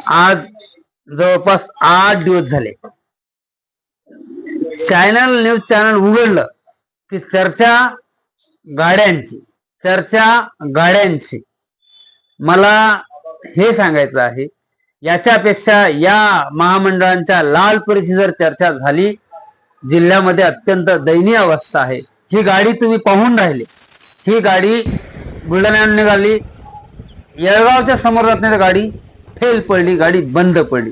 आज जवळपास 8 दिवस झाले न्यूज चॅनल उघडलं की चर्चा गाड्यांची मला हे सांगायचं आहे, याच्यापेक्षा या महामंडळांच्या लालपरीची जर चर्चा झाली, जिल्ह्यामध्ये अत्यंत दयनीय अवस्था आहे। ही गाडी तुम्ही पाहून राहिले, ही गाडी बुलढाण्याहून निघाली, येळगावच्या समोर जाताना गाडी फेल पडली, गाडी बंद पडली।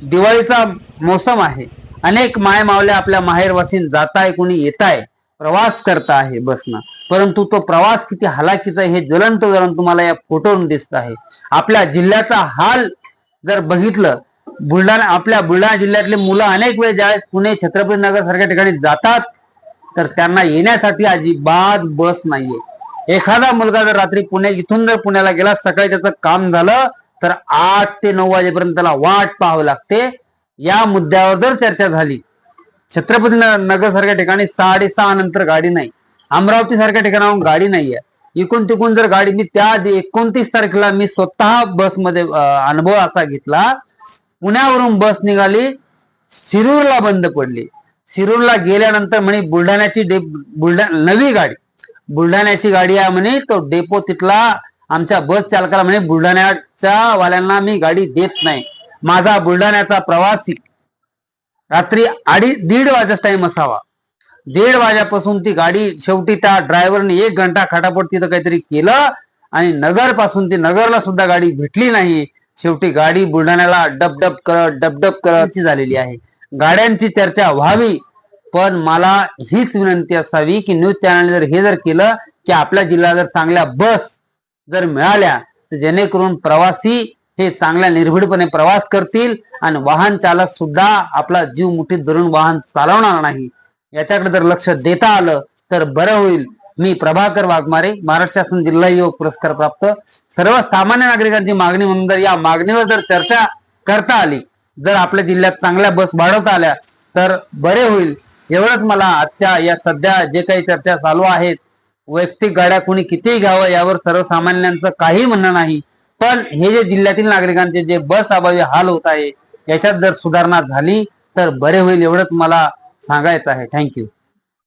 दिवाळीचा मोसम आहे, अनेक माय मावले आपल्या माहेरवासीन जाताय, कोणी येताय, प्रवास करता आहे बसनं, परंतु तो प्रवास किती हालाकीचा हे ज्वलंत उदाहरण तुम्हाला या फोटोवरून दिसत आहे। आपल्या जिल्ह्याचा हाल जर बघितलं, आपल्या बुलढाणा जिल्ह्यातले मुलं अनेक वेळ ज्यावेळेस पुणे, छत्रपती नगर सारख्या ठिकाणी जातात, तर त्यांना येण्यासाठी अजिबात बस नाहीये। एखादा मुलगा जर रात्री इथून जर पुण्याला गेला, सकाळी त्याचं काम झालं तर 8 ते 9 वाजेपर्यंत त्याला वाट पाहावी लागते। या मुद्द्यावर जर चर्चा झाली, छत्रपती नगर सारख्या ठिकाणी 6:30 नंतर गाडी नाही, अमरावती सारख्या ठिकाणाहून गाडी नाहीये, इकून तिकून जर गाडी, मी त्या 29 तारखेला मी स्वतः बसमध्ये अनुभव असा घेतला, पुण्यावरून बस निघाली, शिरूरला बंद पडली। शिरूरला गेल्यानंतर म्हणे नवी गाडी बुलढाण्याची गाडी आहे म्हणे, तो डेपो तिथला आमच्या बस चालकाला म्हणे, बुलढाण्याच्या वाल्यांना मी गाडी देत नाही। माझा बुलढाण्याचा प्रवासी रात्री 1:30 वाजता टाइम असावा, 1:30 वाजेपासून ती गाडी, शेवटी त्या ड्रायव्हरने 1 घंटा खटापट तिथं काहीतरी केलं आणि नगर पासून ती नगरला सुद्धा गाडी भेटली नाही। शेवटी गाडी बुलढाण्याला डबडब करत झालेली आहे। गाड्यांची चर्चा व्हावी, पण मला हीच विनंती असावी की न्यूज चॅनलने हे जर केलं की आपल्या जिल्ह्यात जर चांगल्या बस जर मिळाल्या, तर जेणेकरून प्रवासी हे चांगल्या निर्भीडपणे प्रवास करतील आणि वाहन चालक सुद्धा आपला जीव मुठीत धरून वाहन चालवणार नाही। याच्याकडे जर लक्ष देता आलं तर बरं होईल। मी प्रभाकर वाघमारे, महाराष्ट्र शासन जिल्हा युवक पुरस्कार प्राप्त। सर्वसामान्य नागरिकांची मागणी म्हणून जर या मागणीवर जर चर्चा करता आली, जर आपल्या जिल्ह्यात चांगल्या बस वाढवता आल्या तर बरे होईल। एवढंच मला आजच्या या सध्या जे काही चर्चा चालू आहेत, वैयक्तिक गाड्या कोणी कितीही घ्यावं यावर सर्वसामान्यांचं काही म्हणणं नाही, पण हे जे जिल्ह्यातील नागरिकांचे जे बस अभावी हाल होत आहे, याच्यात जर सुधारणा झाली तर बरे होईल, एवढंच मला सांगायचं आहे। थँक्यू।